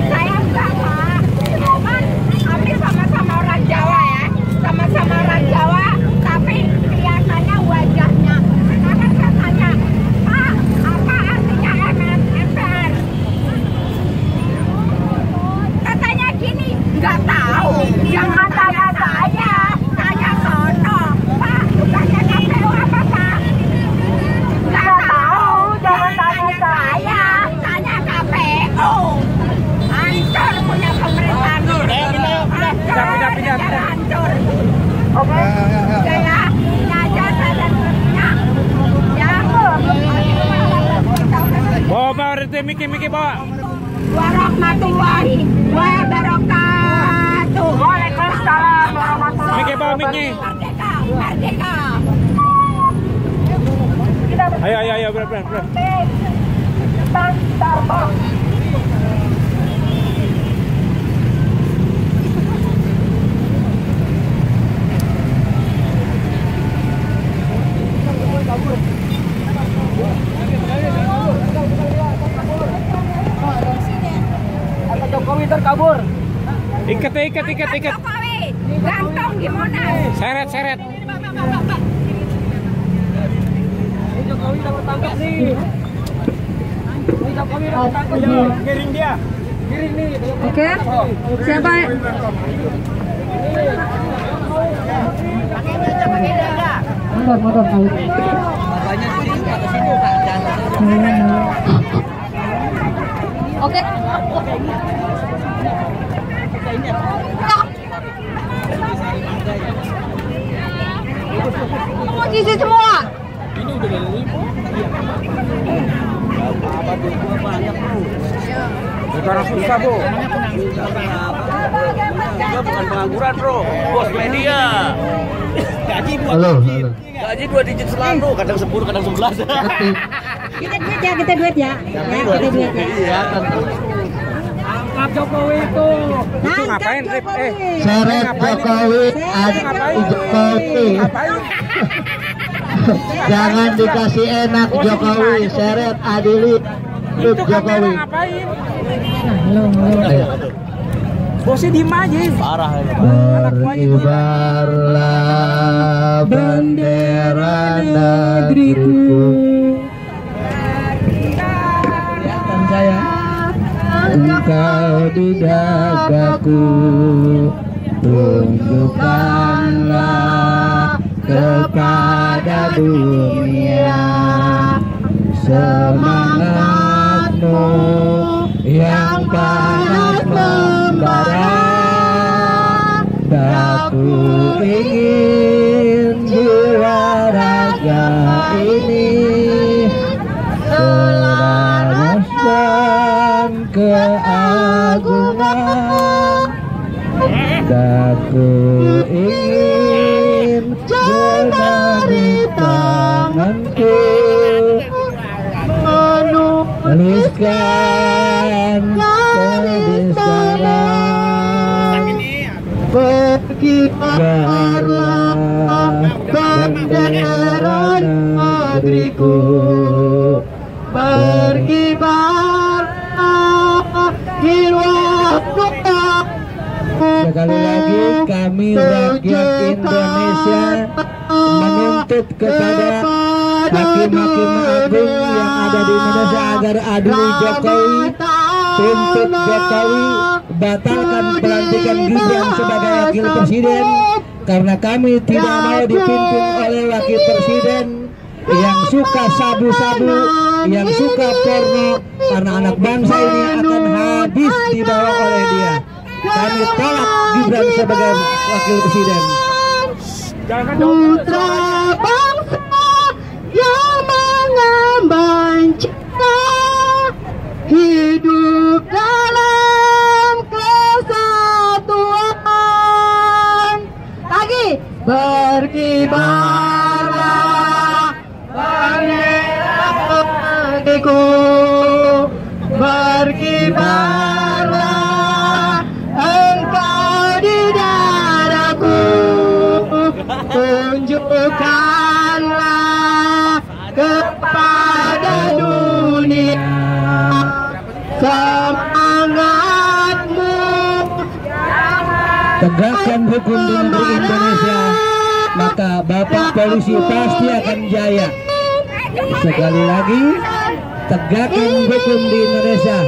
Saya enggak, Pak. Cuman kami sama-sama orang Jawa ya. Sama-sama orang Jawa, tapi kelihatannya wajahnya. Karena saya tanya, Pak, apa artinya MPR? Katanya gini, nggak tahu. Jangan tanya saya, tanya sono. Pak, bukannya KPU apa, Pak? Nggak tahu, jangan tanya saya, tanya KPU. Hancur punya pemerintahan. Hancur. Oke, ya, ini aja saya punya. Ya,
Bawa Pak Miki Pak.
warahmatullahi wabarakatuh. Waalaikumsalam warahmatullahi wabarakatuh. Merdeka.
Ayo, berat.
Jokowi terkabur.
Ikat.
Jokowi, gantung gimana?
Seret.
Jokowi dapat tangkap nih. Jokowi dapat tangkap nih. Giring dia. Giring nih.
Oke. Siapa?
Motor kali.
Oke. Semua isi semua.
Ini udah dari ibu. Apa tuh banyak bro? Sekarang susah bro. Kita bukan pengangguran bro, bos media. Gaji 2 digit selalu, kadang 10, kadang 11.
Kita duit ya.
Iya kan.
Angkat Jokowi itu.
Itu ngapain, Rip?
Seret Jokowi, Jokowi. Jangan dikasih enak Jokowi, seret adili Jokowi.
Ngapain? Bosnya diem aja.
Parah ya.
Berkibarlah bendera negeriku. Kelihatan saya. Engkau di dadaku, tunjukkanlah kepada dunia semangatmu yang panas membara. Aku ingin jiwa raga ini selaraskan keagungan. Aku ingin jemari tanganku menuliskan kebesaran. Berkibarlah bendera negeriku, berkibarlah jiwaku. Sekali lagi kami rakyat Indonesia menuntut kepada hakim-hakim agung yang ada di Indonesia agar adili Jokowi, tuntut Jokowi batalkan pelantikan Gibran sebagai wakil presiden, karena kami tidak mau dipimpin oleh wakil presiden yang suka sabu-sabu, yang suka porno, karena anak bangsa ini akan habis dibawa oleh dia. Kami tolak Gibran sebagai wakil presiden. Putra bangsa yang mengemban cita, hidup dalam kesatuan. Lagi berkibarlah bendera negeriku, berkibarlah engkau di dadaku, tunjukkanlah kepada dunia semangatmu. Tegakkan hukum di negeri Indonesia, maka Bapak Polisi pasti akan jaya. Sekali lagi, tegakkan hukum di Indonesia.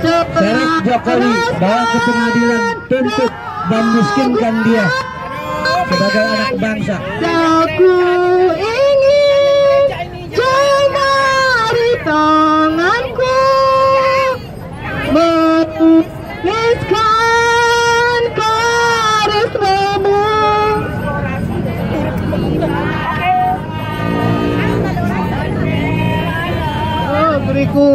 Seret Jokowi, bawa ke pengadilan, tuntut dan miskinkan dia sebagai anak bangsa. Aku ingin jemari tanganku menuliskan karismamu. Negeriku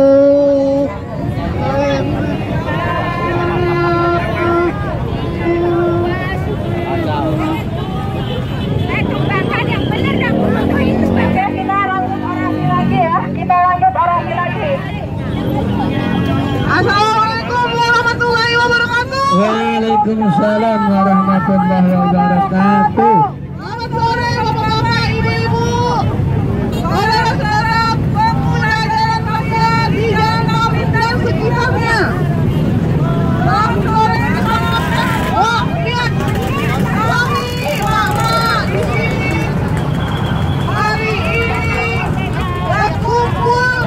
Waalaikumsalam warahmatullahi wabarakatuh. Selamat sore bapak-bapak, ibu-ibu, saudara-saudara pengguna jalan raya di Jalan Kawit dan sekitarnya. Selamat sore. Oh, lihat kami bapak di sini hari ini berkumpul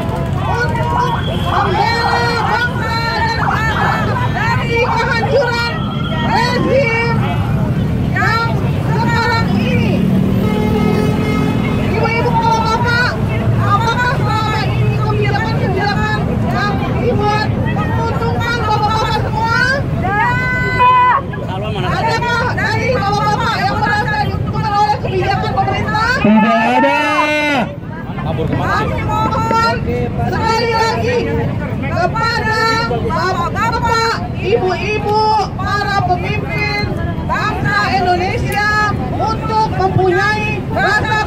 untuk membela bangsa dan negara dari kehancuran rezim yang sekarang
bapak-bapak, ibu-ibu, para pemimpin bangsa Indonesia untuk mempunyai rasa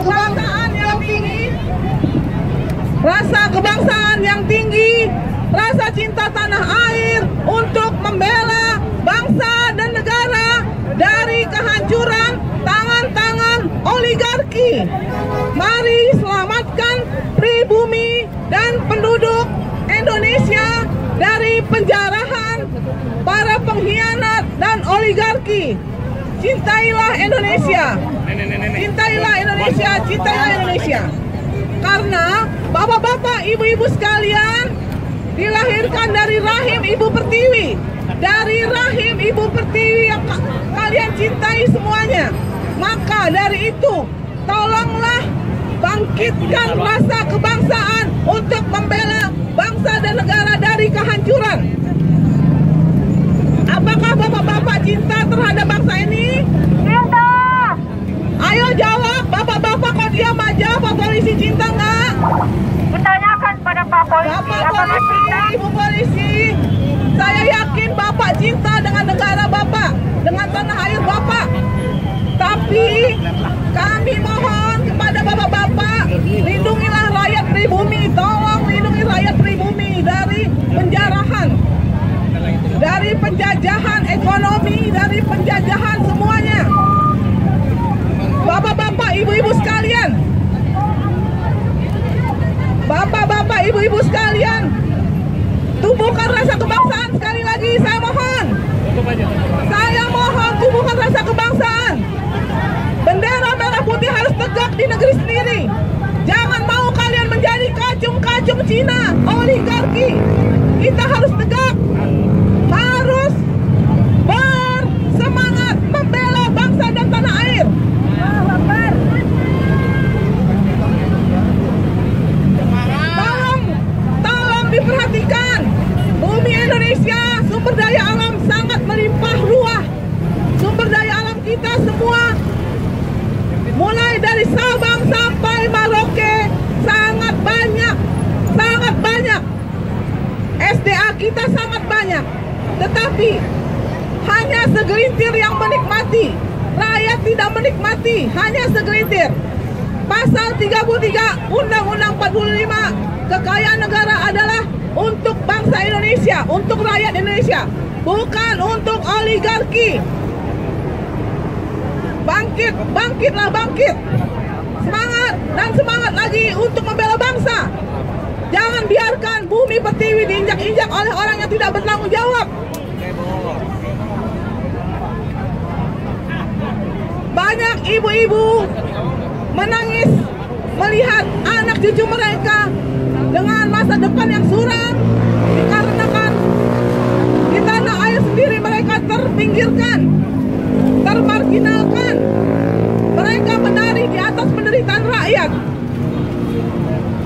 kebangsaan yang tinggi, rasa cinta tanah air untuk membela bangsa dan negara dari kehancuran tangan-tangan oligarki. Mari selamatkan pribumi dan penduduk Indonesia dari penjarahan para pengkhianat dan oligarki. Cintailah Indonesia. Cintailah Indonesia, cintailah Indonesia. Karena bapak-bapak, ibu-ibu sekalian dilahirkan dari rahim Ibu Pertiwi. Dari rahim Ibu Pertiwi yang kalian cintai semuanya. Maka dari itu, tolonglah bangkitkan rasa kebangsaan untuk membela bangsa dan negara dari kehancuran. Apakah bapak-bapak cinta terhadap bangsa ini?
Cinta.
Ayo jawab, bapak-bapak kok diam aja? Pak Polisi cinta nggak?
Ditanyakan pada Pak Polisi.
Bapak Polisi, Ibu Polisi, saya yakin Bapak cinta dengan negara Bapak, dengan tanah air Bapak. Tapi kami mohon kepada bapak-bapak, lindungilah rakyat pribumi. Tolong lindungi rakyat pribumi dari penjarahan, dari penjajahan ekonomi, dari penjajahan semuanya. Bapak-bapak, ibu-ibu sekalian, bapak-bapak, ibu-ibu sekalian, tumbuhkan rasa kebangsaan sekali lagi. Saya mohon, tumbuhkan rasa kebangsaan. Bendera merah putih harus tegak di negeri sendiri. Jangan mau kalian menjadi kacung-kacung Cina, oligarki. Kita harus tegak, harus bersemangat membela bangsa dan tanah air. Tolong diperhatikan. Bumi Indonesia, sumber daya alam sangat melimpah ruah. Sumber daya alam kita semua, mulai dari Sabang sampai Merauke, sangat banyak. SDA kita sangat banyak. Tetapi hanya segelintir yang menikmati. Rakyat tidak menikmati, hanya segelintir. Pasal 33 Undang-Undang 45, kekayaan negara adalah untuk bangsa Indonesia, untuk rakyat Indonesia, bukan untuk oligarki. Bangkit, bangkitlah bangkit. Semangat dan semangat lagi untuk membela bangsa. Jangan biarkan Bumi Pertiwi diinjak-injak oleh orang yang tidak bertanggung jawab. Banyak ibu-ibu menangis melihat anak cucu mereka dengan masa depan yang suram dikarenakan di tanah air sendiri mereka terpinggirkan, termarginalkan. Mereka menari di atas penderitaan rakyat.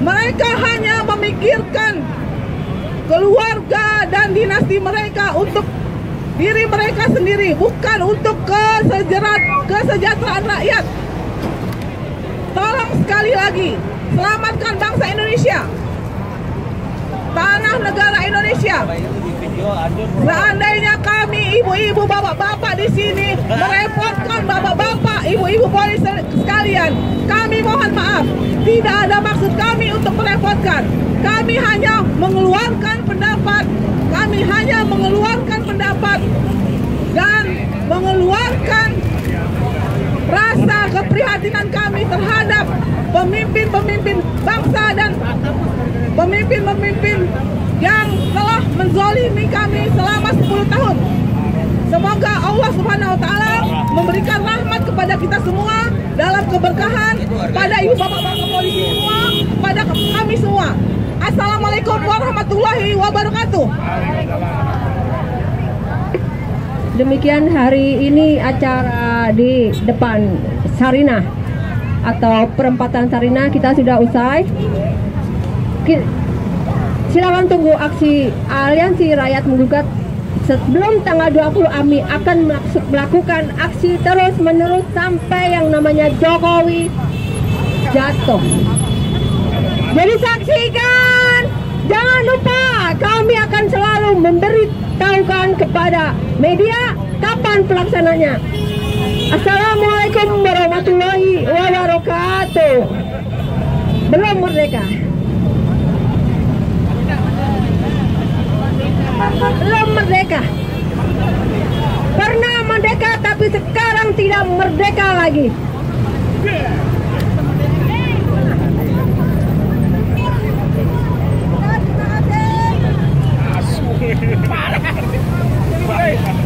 Mereka hanya memikirkan keluarga dan dinasti mereka, untuk diri mereka sendiri, bukan untuk kesejahteraan rakyat. Tolong sekali lagi, selamatkan bangsa Indonesia, tanah negara Indonesia. Seandainya kami ibu-ibu, bapak-bapak di sini merepotkan bapak-bapak, ibu-ibu polisi sekalian, kami mohon maaf. Tidak ada maksud kami untuk merepotkan. Kami hanya mengeluarkan pendapat. Kami hanya mengeluarkan pendapat dan mengeluarkan rasa keprihatinan kami terhadap pemimpin-pemimpin bangsa dan pemimpin-pemimpin yang telah menzolimi kami selama 10 tahun. Semoga Allah Subhanahu wa Ta'ala memberikan rahmat kepada kita semua, dalam keberkahan, pada ibu bapak-bapak polisi semua, pada kami semua. Assalamualaikum warahmatullahi wabarakatuh.
Demikian hari ini acara di depan Sarinah atau perempatan Sarinah kita sudah usai. Silakan tunggu aksi Aliansi Rakyat Menggugat. Sebelum tanggal 20 AMI akan melakukan aksi terus-menerus sampai yang namanya Jokowi jatuh. Jadi saksikan
Jangan lupa kami akan selalu memberitahukan kepada media kapan pelaksananya. Assalamualaikum warahmatullahi wabarakatuh. Belum merdeka. Belum merdeka. Pernah merdeka tapi sekarang tidak merdeka lagi.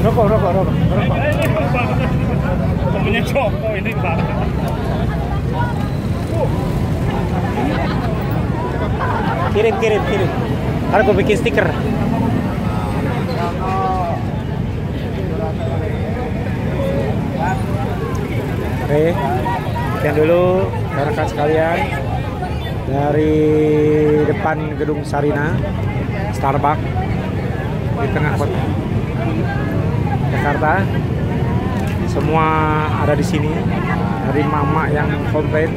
Rokok.
Temennya Joko ini Pak.
Kirim. Ntar gue bikin stiker. Oke, sekian dulu rekan sekalian dari depan gedung Sarina Starbucks di tengah kota Jakarta. Semua ada di sini, dari mama yang komplain.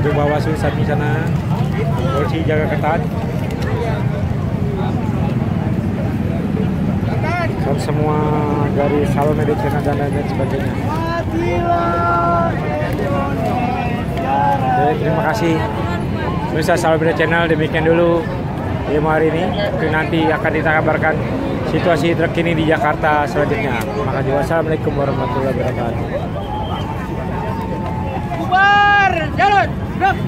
Itu Bawaslu di sana, polisi jaga ketat. Dan semua dari Salam Media dan lain sebagainya. Oke, terima kasih. Pemirsa Salam Media Channel, demikian dulu video hari ini. Nanti akan kita kabarkan situasi terkini di Jakarta selanjutnya. Terima kasih. Wassalamualaikum warahmatullahi wabarakatuh.
Bubar, jalan, gerak.